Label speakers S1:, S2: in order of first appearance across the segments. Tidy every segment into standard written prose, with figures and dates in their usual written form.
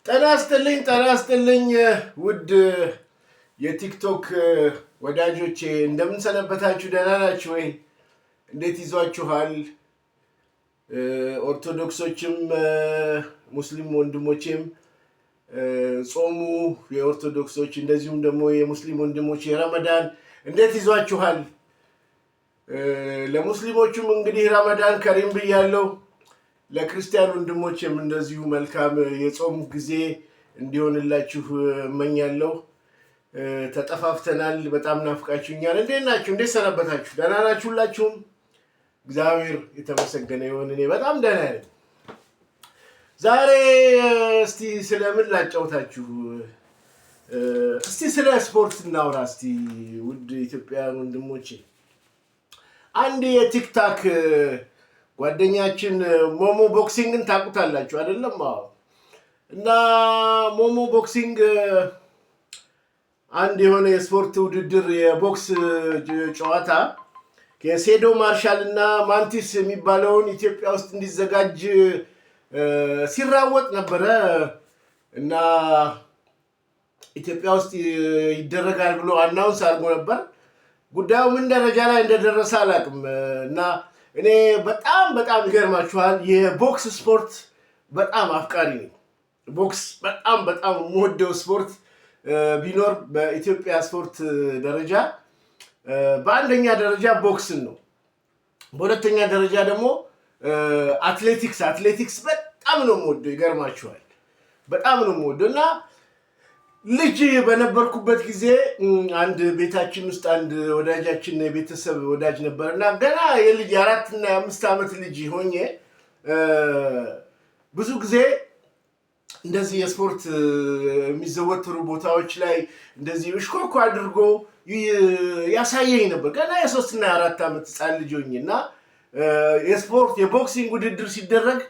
S1: ጤና ይስጥልኝ ውድ የቲክቶክ ወዳጆቼ እንደምን ሰነበታችሁ? ደህና ናችሁ ወይ? እንዴት ይዟችኋል? ኦርቶዶክሶችም ሙስሊም ወንድሞቼም ጾሙ የኦርቶዶክሶች እንደዚሁም ደግሞ የሙስሊም ወንድሞቼ ረመዳን እንዴት ይዟችኋል? ለሙስሊሞቹም እንግዲህ ረመዳን ከሪም ብያለሁ። ለክርስቲያን ወንድሞቼም እንደዚሁ መልካም የጾም ጊዜ እንዲሆንላችሁ እመኛለሁ። ተጠፋፍተናል፣ በጣም ናፍቃችሁኛል። እንዴት ናችሁ? እንዴት ሰነበታችሁ? ደህና ናችሁ ሁላችሁም? እግዚአብሔር የተመሰገነ ይሁን። እኔ በጣም ደህና ነኝ። ዛሬ እስቲ ስለምን ላጫውታችሁ? እስቲ ስለ ስፖርት እናውራ። እስቲ ውድ ኢትዮጵያውያን ወንድሞቼ አንድ የቲክታክ ጓደኛችን ሞሞ ቦክሲንግን ታውቁታላችሁ አይደለም? አዎ። እና ሞሞ ቦክሲንግ አንድ የሆነ የስፖርት ውድድር የቦክስ ጨዋታ ከሴዶ ማርሻል እና ማንቲስ የሚባለውን ኢትዮጵያ ውስጥ እንዲዘጋጅ ሲራወጥ ነበረ እና ኢትዮጵያ ውስጥ ይደረጋል ብሎ አናውንስ አድርጎ ነበር። ጉዳዩ ምን ደረጃ ላይ እንደደረሰ አላውቅም። እና እኔ በጣም ይገርማችኋል፣ የቦክስ ስፖርት በጣም አፍቃሪ ነኝ። ቦክስ በጣም የምወደው ስፖርት ቢኖር በኢትዮጵያ ስፖርት ደረጃ በአንደኛ ደረጃ ቦክስን ነው። በሁለተኛ ደረጃ ደግሞ አትሌቲክስ በጣም ነው የምወደው። ይገርማችኋል፣ በጣም ነው የምወደው። እና ልጅ በነበርኩበት ጊዜ አንድ ቤታችን ውስጥ አንድ ወዳጃችን የቤተሰብ ወዳጅ ነበር እና ገና የልጅ የ4 እና የ5 ዓመት ልጅ ሆኜ ብዙ ጊዜ እንደዚህ የስፖርት የሚዘወትሩ ቦታዎች ላይ እንደዚህ እሽኮኮ አድርጎ ያሳየኝ ነበር። ገና የ3 እና የ4 ዓመት ህፃን ልጅ ሆኜ እና የቦክሲንግ ውድድር ሲደረግ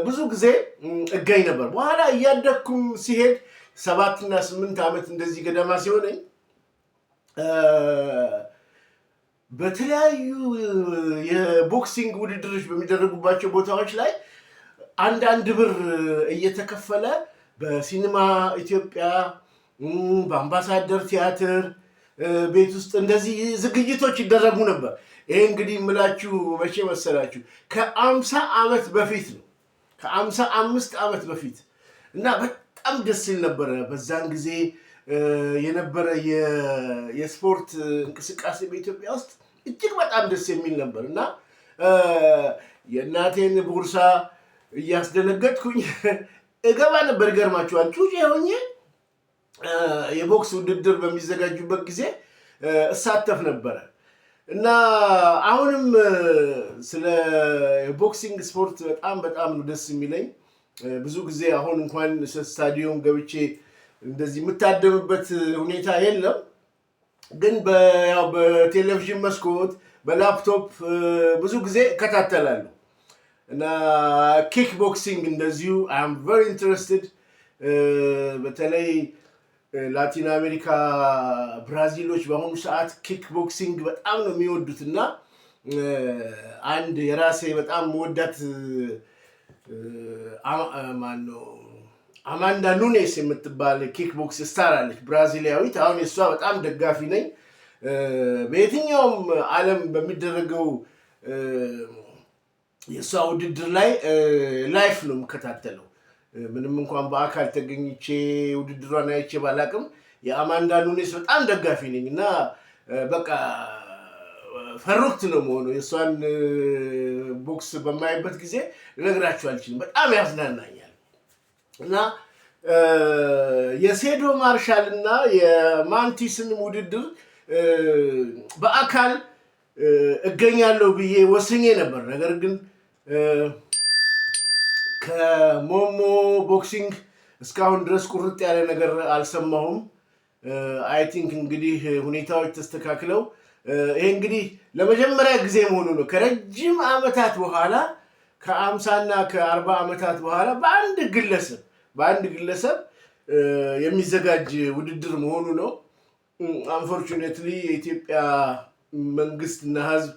S1: ብዙ ጊዜ እገኝ ነበር። በኋላ እያደግኩም ሲሄድ 7 እና 8 ዓመት እንደዚህ ገደማ ሲሆነኝ በተለያዩ የቦክሲንግ ውድድሮች በሚደረጉባቸው ቦታዎች ላይ አንዳንድ ብር እየተከፈለ በሲኒማ ኢትዮጵያ፣ በአምባሳደር ቲያትር ቤት ውስጥ እንደዚህ ዝግጅቶች ይደረጉ ነበር። ይሄ እንግዲህ የምላችሁ መቼ መሰላችሁ? ከ50 ዓመት በፊት ነው፣ ከ55 ዓመት በፊት እና በጣም ደስ ይል ነበረ። በዛን ጊዜ የነበረ የስፖርት እንቅስቃሴ በኢትዮጵያ ውስጥ እጅግ በጣም ደስ የሚል ነበር እና የእናቴን ቦርሳ እያስደነገጥኩኝ እገባ ነበር። ይገርማችኋል፣ ጩጬ ሆኜ የቦክስ ውድድር በሚዘጋጁበት ጊዜ እሳተፍ ነበረ እና አሁንም ስለ ቦክሲንግ ስፖርት በጣም ደስ የሚለኝ ብዙ ጊዜ አሁን እንኳን ስታዲየም ገብቼ እንደዚህ የምታደምበት ሁኔታ የለም፣ ግን በቴሌቪዥን መስኮት በላፕቶፕ ብዙ ጊዜ እከታተላለሁ እና ኪክ ቦክሲንግ እንደዚሁ አይ አም ቨሪ ኢንትረስትድ። በተለይ ላቲን አሜሪካ ብራዚሎች በአሁኑ ሰዓት ኪክ ቦክሲንግ በጣም ነው የሚወዱት እና አንድ የራሴ በጣም መወዳት አማንዳ ኑኔስ የምትባል ኪክ ቦክስ ስታር አለች፣ ብራዚሊያዊት። አሁን የእሷ በጣም ደጋፊ ነኝ። በየትኛውም ዓለም በሚደረገው የእሷ ውድድር ላይ ላይፍ ነው የምከታተለው። ምንም እንኳን በአካል ተገኝቼ ውድድሯን አይቼ ባላቅም የአማንዳ ኑኔስ በጣም ደጋፊ ነኝ እና በቃ ፈሩክት ነው መሆኑ። የእሷን ቦክስ በማይበት ጊዜ ልነግራችሁ አልችልም፣ በጣም ያዝናናኛል። እና የሴዶ ማርሻል እና የማንቲስን ውድድር በአካል እገኛለሁ ብዬ ወስኜ ነበር። ነገር ግን ከሞሞ ቦክሲንግ እስካሁን ድረስ ቁርጥ ያለ ነገር አልሰማሁም። አይ ቲንክ እንግዲህ ሁኔታዎች ተስተካክለው ይሄ እንግዲህ ለመጀመሪያ ጊዜ መሆኑ ነው ከረጅም ዓመታት በኋላ ከ50 እና ከ40 ዓመታት በኋላ በአንድ ግለሰብ የሚዘጋጅ ውድድር መሆኑ ነው። አንፎርቹኔትሊ የኢትዮጵያ መንግስትና ህዝብ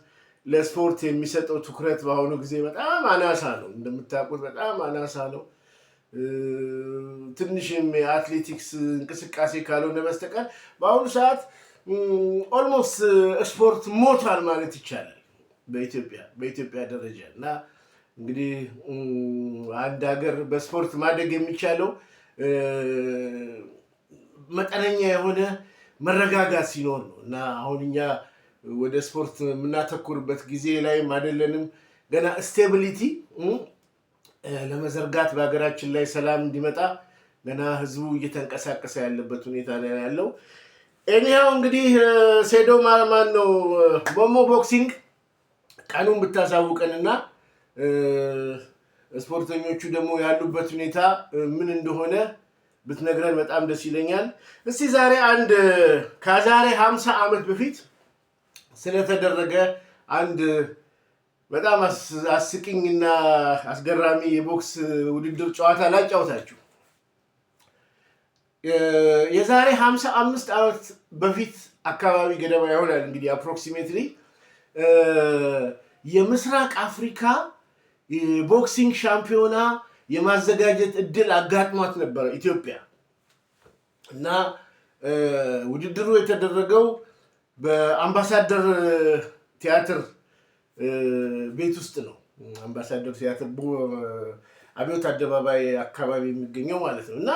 S1: ለስፖርት የሚሰጠው ትኩረት በአሁኑ ጊዜ በጣም አናሳ ነው። እንደምታውቁት በጣም አናሳ ነው። ትንሽም የአትሌቲክስ እንቅስቃሴ ካልሆነ በስተቀር በአሁኑ ሰዓት ኦልሞስት ስፖርት ሞቷል ማለት ይቻላል በኢትዮጵያ ደረጃ። እና እንግዲህ አንድ ሀገር በስፖርት ማደግ የሚቻለው መጠነኛ የሆነ መረጋጋት ሲኖር ነው። እና አሁን እኛ ወደ ስፖርት የምናተኩርበት ጊዜ ላይም አይደለንም። ገና ስቴቢሊቲ ለመዘርጋት በሀገራችን ላይ ሰላም እንዲመጣ ገና ህዝቡ እየተንቀሳቀሰ ያለበት ሁኔታ ላይ ያለው። እኔው እንግዲህ ሴዶ ማን ነው ሞሞ ቦክሲንግ ቀኑን ብታሳውቀንና ስፖርተኞቹ ደግሞ ያሉበት ሁኔታ ምን እንደሆነ ብትነግረን በጣም ደስ ይለኛል። እስቲ ዛሬ ከዛሬ 50 ዓመት በፊት ስለተደረገ አንድ በጣም አስቂኝና አስገራሚ የቦክስ ውድድር ጨዋታ ላጫውታችሁ። የዛሬ 55 ዓመት በፊት አካባቢ ገደማ ይሆናል እንግዲህ አፕሮክሲሜትሊ የምስራቅ አፍሪካ ቦክሲንግ ሻምፒዮና የማዘጋጀት እድል አጋጥሟት ነበረ ኢትዮጵያ። እና ውድድሩ የተደረገው በአምባሳደር ቲያትር ቤት ውስጥ ነው። አምባሳደር ቲያትር አብዮት አደባባይ አካባቢ የሚገኘው ማለት ነው። እና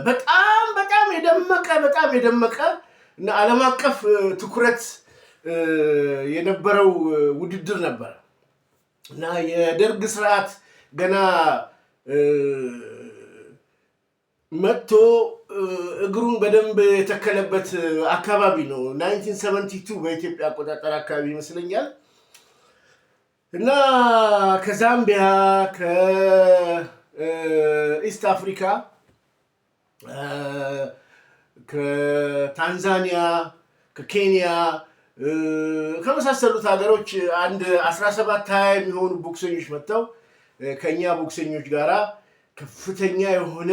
S1: በጣም የደመቀ እና ዓለም አቀፍ ትኩረት የነበረው ውድድር ነበር። እና የደርግ ስርዓት ገና መጥቶ እግሩን በደንብ የተከለበት አካባቢ ነው። 1972 በኢትዮጵያ አቆጣጠር አካባቢ ይመስለኛል። እና ከዛምቢያ ከኢስት አፍሪካ ከታንዛኒያ ከኬንያ ከመሳሰሉት ሀገሮች አንድ 17-20 የሚሆኑ ቦክሰኞች መጥተው ከኛ ቦክሰኞች ጋራ ከፍተኛ የሆነ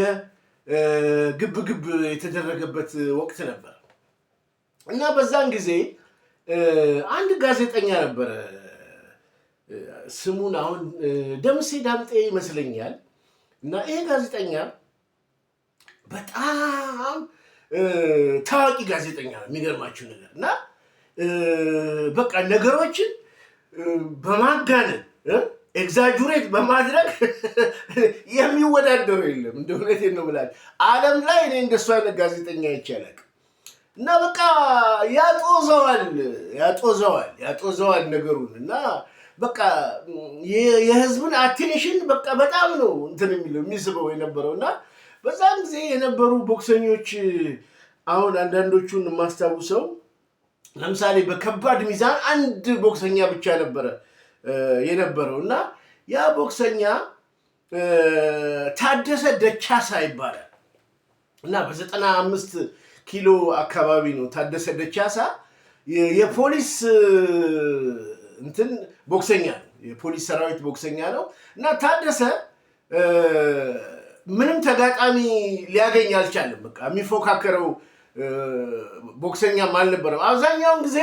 S1: ግብግብ የተደረገበት ወቅት ነበር። እና በዛን ጊዜ አንድ ጋዜጠኛ ነበረ፣ ስሙን አሁን ደምሴ ዳምጤ ይመስለኛል። እና ይሄ ጋዜጠኛ በጣም ታዋቂ ጋዜጠኛ ነው። የሚገርማችሁ ነገር እና በቃ ነገሮችን በማጋነን ኤግዛጁሬት በማድረግ የሚወዳደሩ የለም። እንደ እውነቴን ነው የምላቸው ዓለም ላይ እኔ እንደሱ አይነት ጋዜጠኛ ይቻላል። እና በቃ ያጦዘዋል ነገሩን። እና በቃ የህዝብን አቴንሽን በቃ በጣም ነው እንትን የሚስበው የነበረው። እና በዛም ጊዜ የነበሩ ቦክሰኞች አሁን አንዳንዶቹን የማስታውሰው ለምሳሌ በከባድ ሚዛን አንድ ቦክሰኛ ብቻ ነበረ የነበረው። እና ያ ቦክሰኛ ታደሰ ደቻሳ ይባላል። እና በ95 ኪሎ አካባቢ ነው ታደሰ ደቻሳ። የፖሊስ እንትን ቦክሰኛ ነው፣ የፖሊስ ሰራዊት ቦክሰኛ ነው። እና ታደሰ ምንም ተጋጣሚ ሊያገኝ አልቻለም። በቃ የሚፎካከረው ቦክሰኛም አልነበረም። አብዛኛውን ጊዜ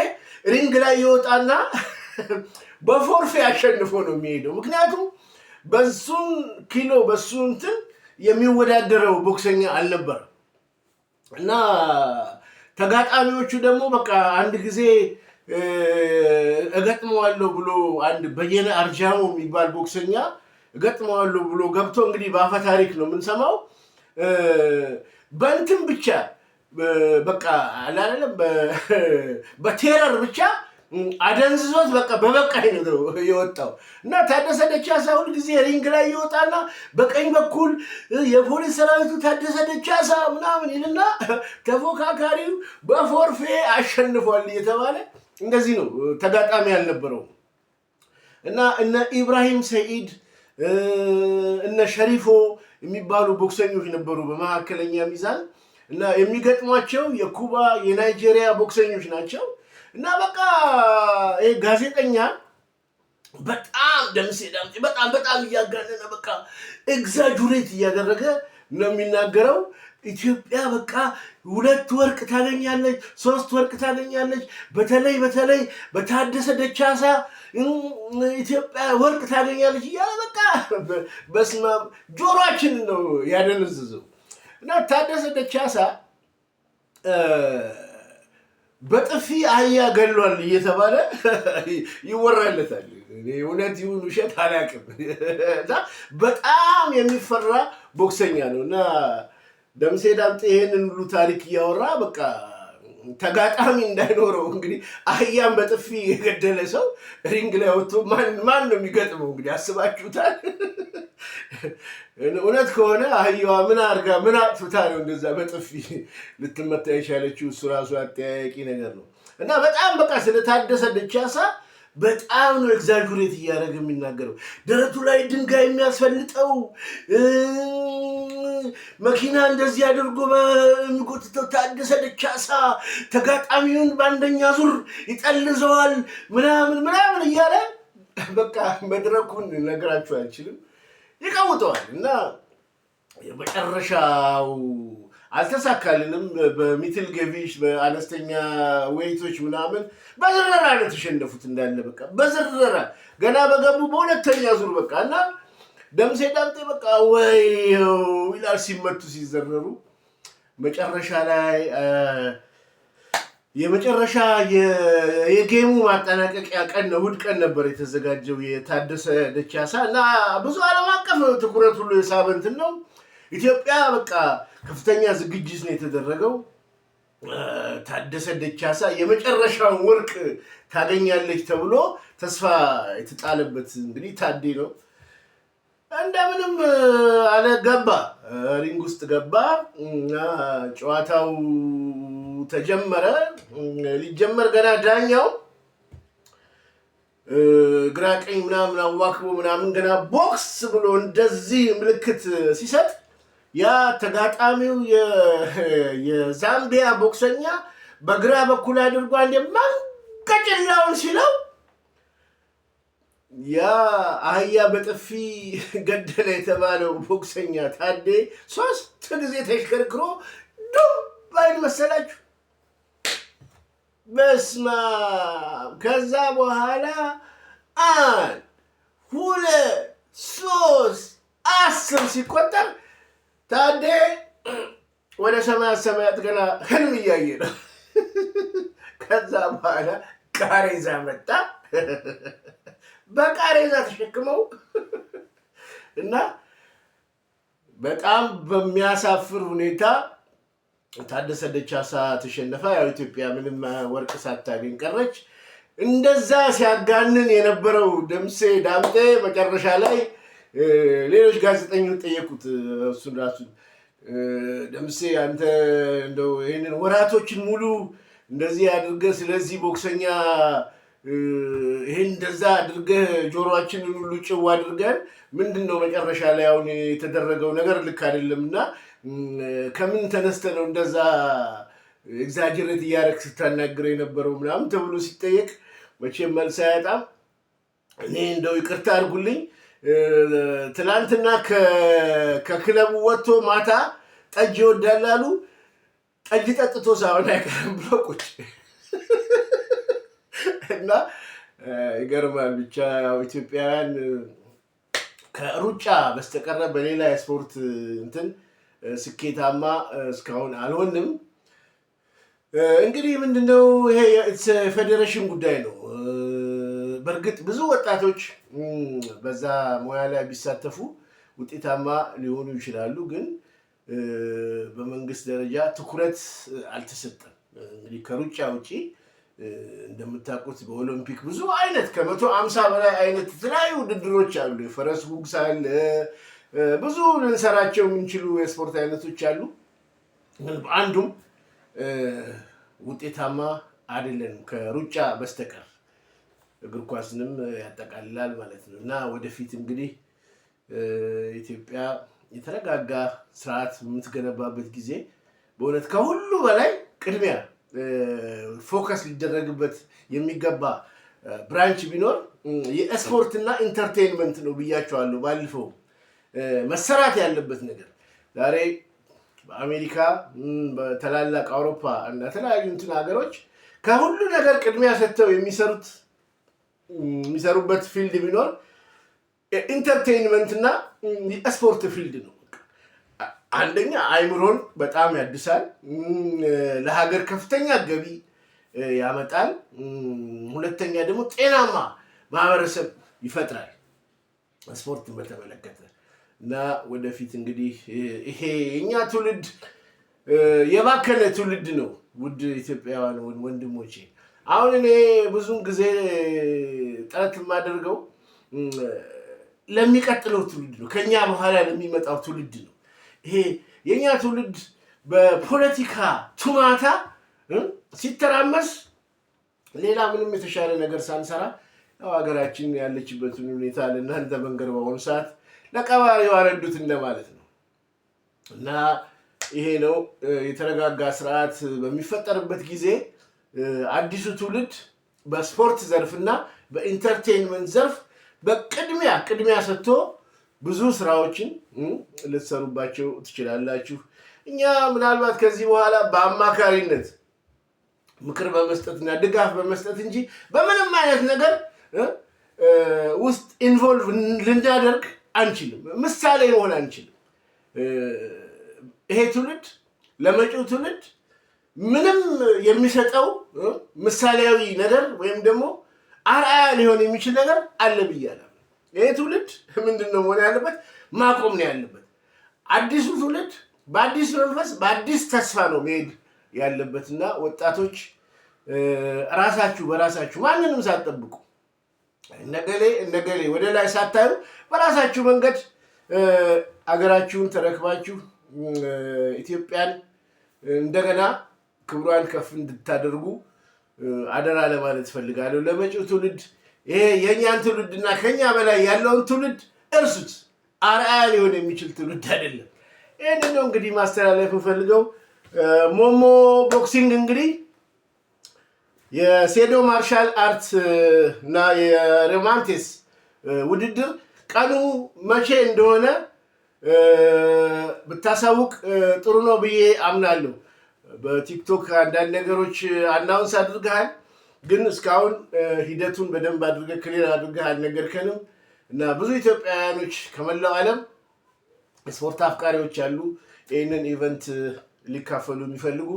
S1: ሪንግ ላይ ይወጣና በፎርፌ አሸንፎ ነው የሚሄደው። ምክንያቱም በሱን ኪሎ በሱ እንትን የሚወዳደረው ቦክሰኛ አልነበረም። እና ተጋጣሚዎቹ ደግሞ በቃ አንድ ጊዜ እገጥመዋለሁ ብሎ አንድ በየነ አርጃሞ የሚባል ቦክሰኛ እገጥመዋለሁ ብሎ ገብቶ እንግዲህ በአፈ ታሪክ ነው የምንሰማው በእንትን ብቻ በቃ አላለም በቴረር ብቻ አደንዝዞት በቃ በበቃኝ ነው የወጣው። እና ታደሰ ደቻሳ ሁል ጊዜ ሪንግ ላይ ይወጣና በቀኝ በኩል የፖሊስ ሰራዊቱ ታደሰ ደቻሳ ምናምን ይልና ተፎካካሪው በፎርፌ አሸንፏል እየተባለ እንደዚህ ነው፣ ተጋጣሚ ያልነበረው። እና እነ ኢብራሂም ሰኢድ እነ ሸሪፎ የሚባሉ ቦክሰኞች ነበሩ በመካከለኛ ሚዛን። እና የሚገጥሟቸው የኩባ የናይጄሪያ ቦክሰኞች ናቸው። እና በቃ ይሄ ጋዜጠኛ በጣም ደምሴ ዳምጤ በጣም እያጋነነ በቃ ኤግዛጁሬት እያደረገ ነው የሚናገረው። ኢትዮጵያ በቃ 2 ወርቅ ታገኛለች፣ 3 ወርቅ ታገኛለች። በተለይ በታደሰ ደቻሳ ኢትዮጵያ ወርቅ ታገኛለች እያለ በቃ በስመ አብ ጆሮአችን ነው ያደነዘዘው። እና ታደሰ ደቻሳ በጥፊ አህያ ገሏል እየተባለ ይወራለታል። እውነት ይሁን ውሸት አላውቅም። እና በጣም የሚፈራ ቦክሰኛ ነው። እና ደምሴ ዳምጤ ይሄንን ሁሉ ታሪክ እያወራ በቃ ተጋጣሚ እንዳይኖረው እንግዲህ አህያን በጥፊ የገደለ ሰው ሪንግ ላይ ወጥቶ ማን ነው የሚገጥመው? እንግዲህ አስባችሁታል? እውነት ከሆነ አህያዋ ምን አድርጋ ምን አጥፍታ ነው እንደዛ በጥፊ ልትመታ የቻለችው? እሱ ራሱ አጠያያቂ ነገር ነው። እና በጣም በቃ ስለታደሰ ደቻሳ በጣም ነው ኤግዛጁሬት እያደረገ የሚናገረው። ደረቱ ላይ ድንጋይ የሚያስፈልጠው መኪና እንደዚህ አድርጎ የሚጎትተው ታደሰ ደቻሳ ተጋጣሚውን በአንደኛ ዙር ይጠልዘዋል ምናምን እያለ በቃ መድረኩን ነገራችሁ አይችልም ይቀውጠዋል። እና የመጨረሻው አልተሳካልንም። በሚትል ገቢሽ በአነስተኛ ወይቶች ምናምን በዝረራ ነው የተሸነፉት እንዳለ በቃ በዝረራ ገና በገቡ በሁለተኛ ዙር በቃ። እና ደምሴ ዳምጤ በቃ ወይው ይላል ሲመቱ ሲዘረሩ። መጨረሻ ላይ የመጨረሻ የጌሙ ማጠናቀቂያ ቀን እሑድ ቀን ነበር የተዘጋጀው የታደሰ ደቻሳ። እና ብዙ ዓለም አቀፍ ትኩረት ሁሉ የሳበ እንትን ነው። ኢትዮጵያ በቃ ከፍተኛ ዝግጅት ነው የተደረገው። ታደሰ ደቻሳ የመጨረሻውን ወርቅ ታገኛለች ተብሎ ተስፋ የተጣለበት እንግዲህ ታዴ ነው። እንደምንም አለ ገባ፣ ሪንግ ውስጥ ገባ እና ጨዋታው ተጀመረ። ሊጀመር ገና ዳኛው ግራ ቀኝ ምናምን አዋክቦ ምናምን ገና ቦክስ ብሎ እንደዚህ ምልክት ሲሰጥ ያ ተጋጣሚው የዛምቢያ ቦክሰኛ በግራ በኩል አድርጎ አንዴ መንቀጭላውን ሲለው ያ አህያ በጥፊ ገደለ የተባለው ቦክሰኛ ታዴ 3 ጊዜ ተሽከርክሮ ዱብ አይል መሰላችሁ። በስማ ከዛ በኋላ 1 2 3 10 ሲቆጠር ታዴ ወደ ሰማያት ገና ህልም እያየ ነው። ከዛ በኋላ ቃሬዛ መጣ። በቃሬዛ ተሸክመው እና በጣም በሚያሳፍር ሁኔታ ታደሰ ደቻሳ ተሸነፈ። ያው ኢትዮጵያ ምንም ወርቅ ሳታገኝ ቀረች። እንደዛ ሲያጋንን የነበረው ደምሴ ዳምጤ መጨረሻ ላይ ሌሎች ጋዜጠኞች ጠየቁት። እሱን ራሱ ደምሴ አንተ እንደው ይሄንን ወራቶችን ሙሉ እንደዚህ አድርገህ ስለዚህ ቦክሰኛ ይሄን እንደዛ አድርገህ ጆሮአችንን ሁሉ ጭው አድርገን ምንድነው መጨረሻ ላይ አሁን የተደረገው ነገር ልክ አይደለምና ከምን ተነስተ ነው እንደዛ ኤግዛጀሬት እያደረግ ስታናግረው የነበረው ምናምን ተብሎ ሲጠየቅ መቼም መልስ አያጣም። እኔ እንደው ይቅርታ አድርጉልኝ ትላንትና ከክለቡ ወጥቶ ማታ ጠጅ ይወዳል አሉ። ጠጅ ጠጥቶ ሳይሆን አይቀርም ብሎ ቁጭ እና ይገርማል። ብቻ ያው ኢትዮጵያውያን ከሩጫ በስተቀረ በሌላ የስፖርት እንትን ስኬታማ እስካሁን አልሆንም። እንግዲህ ምንድነው ይሄ ፌዴሬሽን ጉዳይ ነው። በእርግጥ ብዙ ወጣቶች በዛ ሙያ ላይ ቢሳተፉ ውጤታማ ሊሆኑ ይችላሉ፣ ግን በመንግስት ደረጃ ትኩረት አልተሰጠም። እንግዲህ ከሩጫ ውጪ እንደምታውቁት በኦሎምፒክ ብዙ አይነት ከ150 በላይ አይነት የተለያዩ ውድድሮች አሉ። የፈረስ ጉግስ አለ፣ ብዙ ልንሰራቸው የምንችሉ የስፖርት አይነቶች አሉ። አንዱም ውጤታማ አይደለም ከሩጫ በስተቀር። እግር ኳስንም ያጠቃልላል ማለት ነው። እና ወደፊት እንግዲህ ኢትዮጵያ የተረጋጋ ስርዓት የምትገነባበት ጊዜ በእውነት ከሁሉ በላይ ቅድሚያ ፎከስ ሊደረግበት የሚገባ ብራንች ቢኖር የስፖርትና ኢንተርቴንመንት ነው ብያቸዋለሁ። ባለፈው መሰራት ያለበት ነገር ዛሬ በአሜሪካ በተላላቅ አውሮፓ እና ተለያዩ እንትን ሀገሮች ከሁሉ ነገር ቅድሚያ ሰጥተው የሚሰሩበት ፊልድ ቢኖር ኢንተርቴይንመንት እና የስፖርት ፊልድ ነው። አንደኛ አይምሮን በጣም ያድሳል፣ ለሀገር ከፍተኛ ገቢ ያመጣል። ሁለተኛ ደግሞ ጤናማ ማህበረሰብ ይፈጥራል ስፖርትን በተመለከተ እና ወደፊት እንግዲህ ይሄ የኛ ትውልድ የባከነ ትውልድ ነው። ውድ ኢትዮጵያውያን ወንድሞቼ አሁን እኔ ብዙን ጊዜ ጥረት የማደርገው ለሚቀጥለው ትውልድ ነው፣ ከኛ በኋላ ለሚመጣው ትውልድ ነው። ይሄ የኛ ትውልድ በፖለቲካ ቱማታ ሲተራመስ ሌላ ምንም የተሻለ ነገር ሳንሰራ ያው ሀገራችን ያለችበትን ሁኔታ ለእናንተ መንገር በአሁኑ ሰዓት ለቀባሪ ያረዱት እንደማለት ነው እና ይሄ ነው የተረጋጋ ስርዓት በሚፈጠርበት ጊዜ አዲሱ ትውልድ በስፖርት ዘርፍና በኢንተርቴይንመንት ዘርፍ በቅድሚያ ሰጥቶ ብዙ ስራዎችን ልትሰሩባቸው ትችላላችሁ። እኛ ምናልባት ከዚህ በኋላ በአማካሪነት ምክር በመስጠትና ድጋፍ በመስጠት እንጂ በምንም አይነት ነገር ውስጥ ኢንቮልቭ ልናደርግ አንችልም፣ ምሳሌ መሆን አንችልም። ይሄ ትውልድ ለመጪው ትውልድ ምንም የሚሰጠው ምሳሌያዊ ነገር ወይም ደግሞ አርአያ ሊሆን የሚችል ነገር አለ ብያለሁ። ይሄ ትውልድ ምንድነው መሆን ያለበት? ማቆም ነው ያለበት። አዲሱ ትውልድ በአዲስ መንፈስ በአዲስ ተስፋ ነው መሄድ ያለበትና ወጣቶች ራሳችሁ በራሳችሁ ማንንም ሳትጠብቁ ነገሌ ወደ ላይ ሳታዩ በራሳችሁ መንገድ አገራችሁን ተረክባችሁ ኢትዮጵያን እንደገና ክብሯን ከፍ እንድታደርጉ አደራ ለማለት ፈልጋለሁ። ለመጪው ትውልድ ይሄ የኛን ትውልድና ከኛ በላይ ያለውን ትውልድ እርሱት። አርአያ ሊሆን የሚችል ትውልድ አይደለም። ይሄንን ነው እንግዲህ ማስተላለፍ ፈልገው። ሞሞ ቦክሲንግ እንግዲህ የሴዶ ማርሻል አርት እና የሮማንቴስ ውድድር ቀኑ መቼ እንደሆነ ብታሳውቅ ጥሩ ነው ብዬ አምናለሁ። በቲክቶክ አንዳንድ ነገሮች አናውንስ አድርገሃል፣ ግን እስካሁን ሂደቱን በደንብ አድርገህ ክሊር አድርገህ አልነገርከንም እና ብዙ ኢትዮጵያውያኖች ከመላው ዓለም ስፖርት አፍቃሪዎች አሉ ይህንን ኢቨንት ሊካፈሉ የሚፈልጉ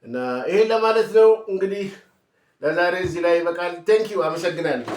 S1: እና ይሄን ለማለት ነው። እንግዲህ ለዛሬ እዚህ ላይ በቃል ቴንኪው፣ አመሰግናለሁ።